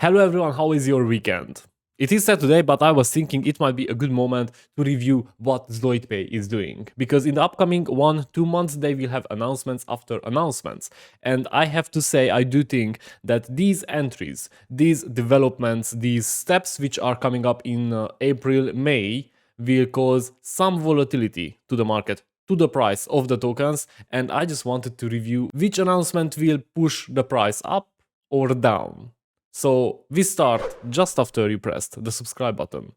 Hello everyone, how is your weekend? It is Saturday, but I was thinking it might be a good moment to review what ZoidPay is doing. Because in the upcoming 1-2 months, they will have announcements after announcements. And I have to say, I do think that these entries, these developments, these steps which are coming up in April, May, will cause some volatility to the market, to the price of the tokens. And I just wanted to review which announcement will push the price up or down. So we start just after you pressed the subscribe button.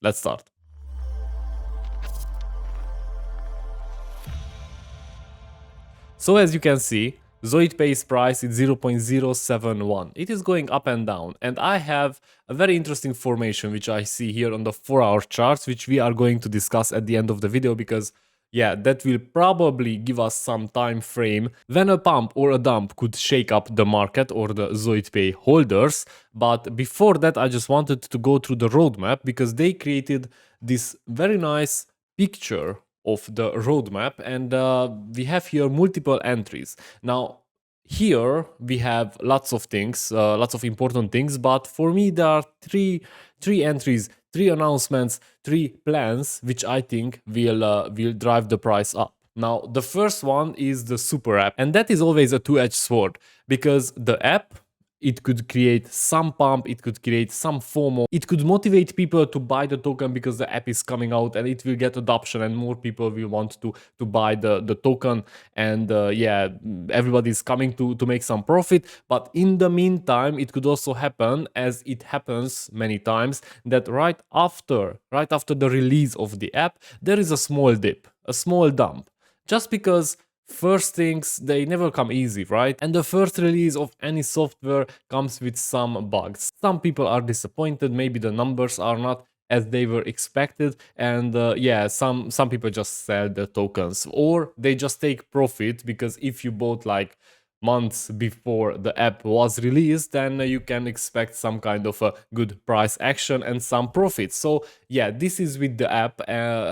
Let's start. So as you can see, ZoidPay's price is 0.071. It is going up and down, and I have a very interesting formation which I see here on the 4-hour charts, which we are going to discuss at the end of the video, because yeah, that will probably give us some time frame when a pump or a dump could shake up the market or the ZoidPay holders. But before that, I just wanted to go through the roadmap, because they created this very nice picture of the roadmap, and we have here multiple entries. Now, here we have lots of things, lots of important things, but for me there are three entries, 3 announcements, 3 plans which I think will drive the price up. Now, the first one is the super app, and that is always a two-edged sword, because the app, it could create some pump, it could create some FOMO, it could motivate people to buy the token because the app is coming out and it will get adoption and more people will want to buy the token, and yeah, everybody's coming to make some profit. But in the meantime, it could also happen, as it happens many times, that right after the release of the app, there is a small dip, a small dump, just because first things, they never come easy, right? And the first release of any software comes with some bugs. Some people are disappointed, maybe the numbers are not as they were expected, and yeah, some people just sell the tokens, or they just take profit, because if you bought like months before the app was released, then you can expect some kind of a good price action and some profits. So yeah, this is with the app.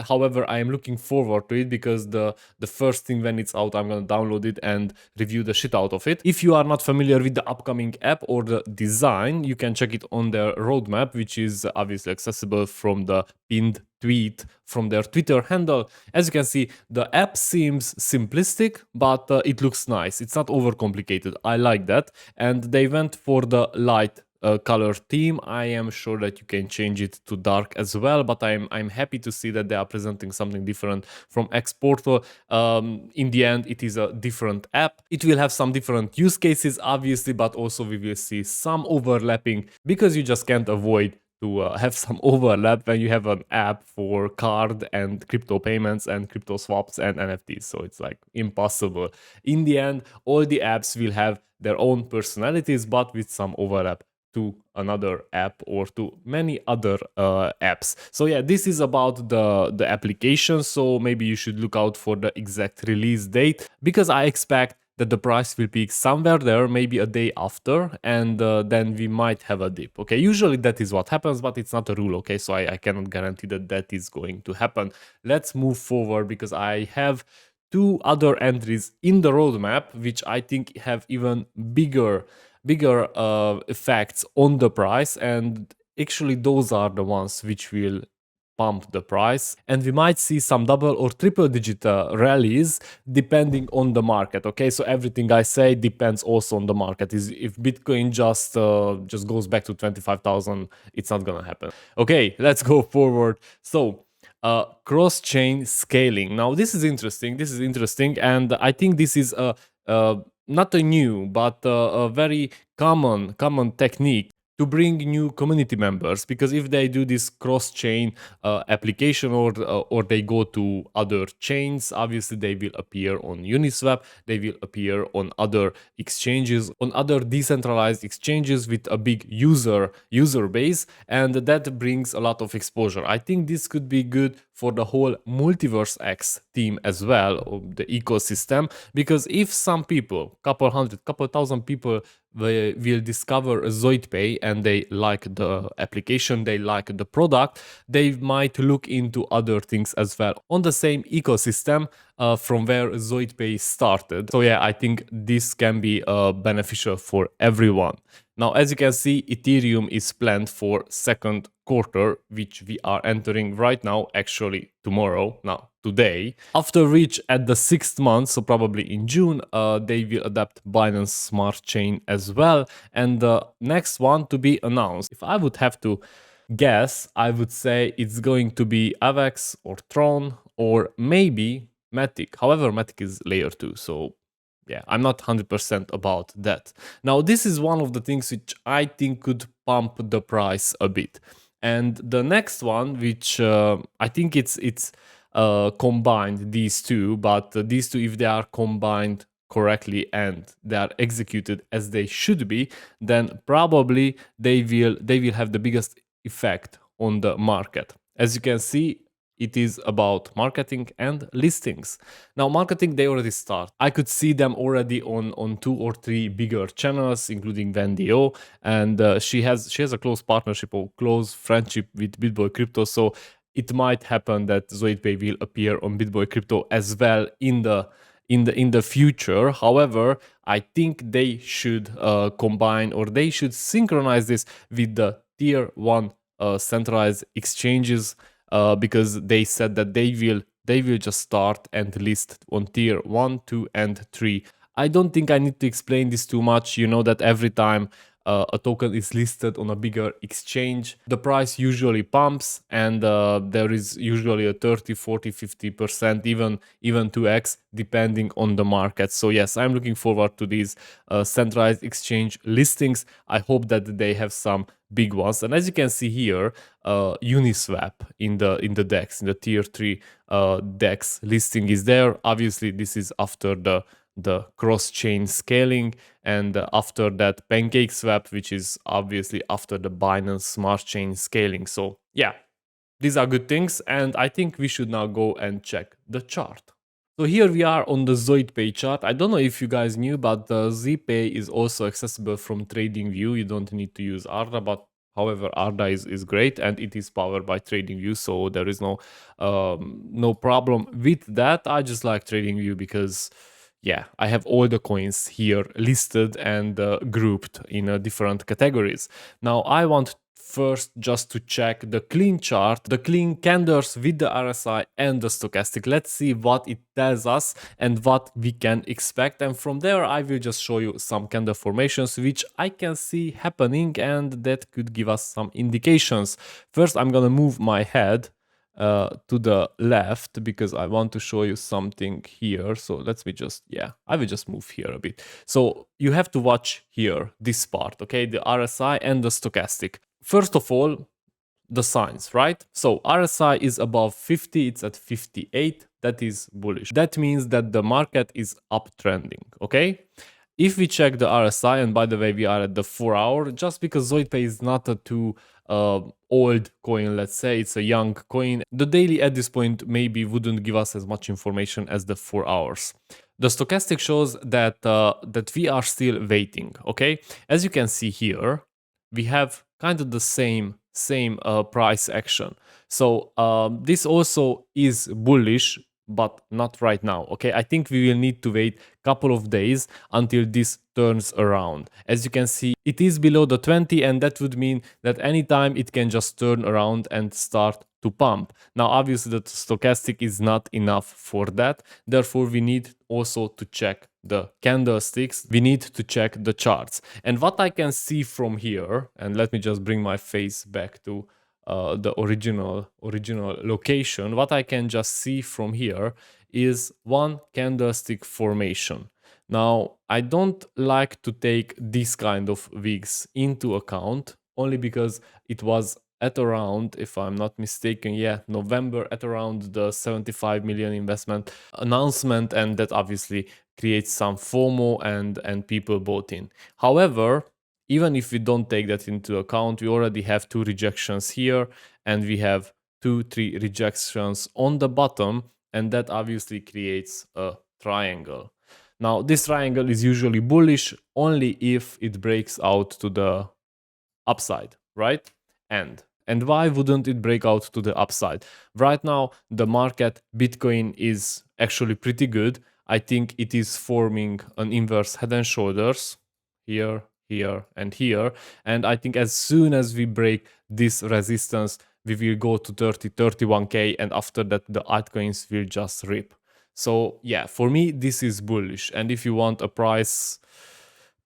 However, I am looking forward to it, because the first thing when it's out, I'm gonna download it and review the shit out of it. If you are not familiar with the upcoming app or the design, you can check it on their roadmap, which is obviously accessible from the pinned tweet from their Twitter handle. As you can see, the app seems simplistic, but it looks nice. It's not overcomplicated. I like that. And they went for the light color theme. I am sure that you can change it to dark as well, but I'm happy to see that they are presenting something different from X-Portal. In the end, it is a different app. It will have some different use cases, obviously, but also we will see some overlapping, because you just can't avoid to have some overlap when you have an app for card and crypto payments and crypto swaps and NFTs. So it's like impossible. In the end, all the apps will have their own personalities, but with some overlap to another app or to many other apps. So yeah, this is about the application. So maybe you should look out for the exact release date, because I expect that the price will peak somewhere there, maybe a day after, and then we might have a dip. Okay, usually that is what happens, but it's not a rule. Okay, so I cannot guarantee that that is going to happen. Let's move forward, because I have 2 other entries in the roadmap which I think have even bigger effects on the price, and actually those are the ones which will pump the price, and we might see some double or triple digit rallies depending on the market. Okay, so everything I say depends also on the market. Is if Bitcoin just goes back to 25,000, it's not gonna happen. Okay, let's go forward. So cross-chain scaling. Now this is interesting, and I think this is not a new, but a very common technique to bring new community members, because if they do this cross-chain application, or they go to other chains, obviously they will appear on Uniswap, they will appear on other exchanges, on other decentralized exchanges with a big user base, and that brings a lot of exposure. I think this could be good for the whole multiversx team as well, the ecosystem, because if some people, couple hundred, couple thousand people will discover ZoidPay and they like the application, they like the product, they might look into other things as well on the same ecosystem from where ZoidPay started. So yeah, I think this can be beneficial for everyone. Now, as you can see, Ethereum is planned for second quarter, which we are entering right now, actually tomorrow, now today. After reach at the 6th month, so probably in June, they will adapt Binance Smart Chain as well. And the next one to be announced, if I would have to guess, I would say it's going to be AVAX or Tron or maybe Matic. However, Matic is layer 2, so yeah, I'm not 100% about that. Now, this is one of the things which I think could pump the price a bit. And the next one, which I think it's combined, these two, but these two, if they are combined correctly and they are executed as they should be, then probably they will have the biggest effect on the market. As you can see, it is about marketing and listings. Now, marketing, they already start. I could see them already on 2 or 3 bigger channels, including Vendio, and she has a close partnership or close friendship with BitBoy Crypto. So it might happen that ZoidPay will appear on BitBoy Crypto as well in the future. However, I think they should combine, or they should synchronize this with the tier 1 centralized exchanges, because they said that they will just start and list on tier 1, 2, and 3. I don't think I need to explain this too much. You know that every time a token is listed on a bigger exchange, the price usually pumps, and there is usually a 30, 40, 50%, even 2x, depending on the market. So yes, I'm looking forward to these centralized exchange listings. I hope that they have some big ones. And as you can see here, Uniswap in the DEX, in the tier 3 DEX listing is there. Obviously, this is after the cross-chain scaling, and after that PancakeSwap, which is obviously after the Binance Smart Chain scaling. So yeah, these are good things, and I think we should now go and check the chart. So here we are on the ZoidPay chart. I don't know if you guys knew, but the ZPay is also accessible from TradingView. You don't need to use ARDA, but however, ARDA is great, and it is powered by TradingView, so there is no problem with that. I just like TradingView because, yeah, I have all the coins here listed and grouped in different categories. Now, I want first just to check the clean chart, the clean candles with the RSI and the stochastic. Let's see what it tells us and what we can expect. And from there, I will just show you some candle formations which I can see happening, and that could give us some indications. First, I'm gonna move my head to the left because I want to show you something here. So let me just, yeah, I will just move here a bit. So you have to watch here, this part, okay, the RSI and the stochastic. First of all, the signs, right? So RSI is above 50, it's at 58, that is bullish. That means that the market is uptrending, okay? If we check the RSI, and by the way, we are at the 4-hour, just because ZoidPay is not a too old coin, let's say, it's a young coin, the daily at this point maybe wouldn't give us as much information as the 4 hours. The stochastic shows that that we are still waiting, okay? As you can see here, we have kind of the same price action. So this also is bullish, but not right now, okay? I think we will need to wait a couple of days until this turns around. As you can see, it is below the 20, and that would mean that anytime it can just turn around and start to pump. Now, obviously, the stochastic is not enough for that. Therefore, we need also to check the candlesticks. We need to check the charts. And what I can see from here, and let me just bring my face back to the original location, what I can just see from here is one candlestick formation. Now, I don't like to take this kind of wicks into account, only because it was at around, if I'm not mistaken, yeah, November, at around the 75 million investment announcement, and that obviously creates some FOMO and people bought in. However, even if we don't take that into account, we already have 2 rejections here, and we have 2-3 rejections on the bottom, and that obviously creates a triangle. Now, this triangle is usually bullish only if it breaks out to the upside, right? And why wouldn't it break out to the upside? Right now, the market, Bitcoin, is actually pretty good. I think it is forming an inverse head and shoulders here, here, and here. And I think as soon as we break this resistance, we will go to 31k, and after that the altcoins will just rip. So yeah, for me this is bullish. And if you want a price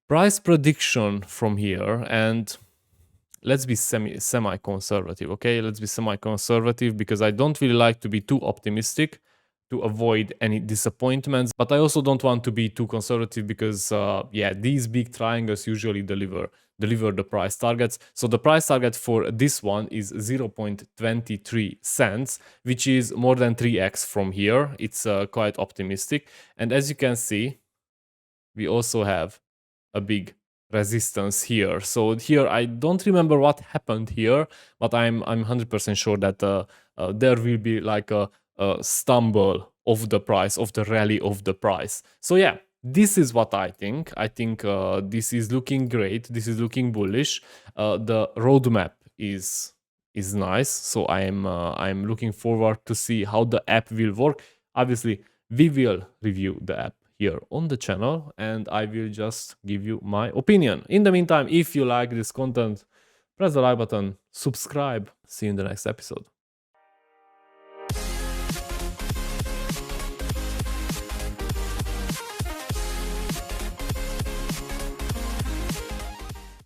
prediction from here, and let's be semi-conservative, okay? Let's be semi-conservative because I don't really like to be too optimistic to avoid any disappointments, but I also don't want to be too conservative because yeah, these big triangles usually deliver the price targets. So the price target for this one is 0.23 cents, which is more than 3x from here. It's quite optimistic. And as you can see, we also have a big resistance here. So here I don't remember what happened here, but I'm 100% sure that there will be like a stumble of the price, of the rally of the price. So yeah, this is what I think. I think this is looking great. This is looking bullish. The roadmap is nice. So I'm looking forward to see how the app will work. Obviously, we will review the app here on the channel, and I will just give you my opinion. In the meantime, if you like this content, press the like button, subscribe. See you in the next episode.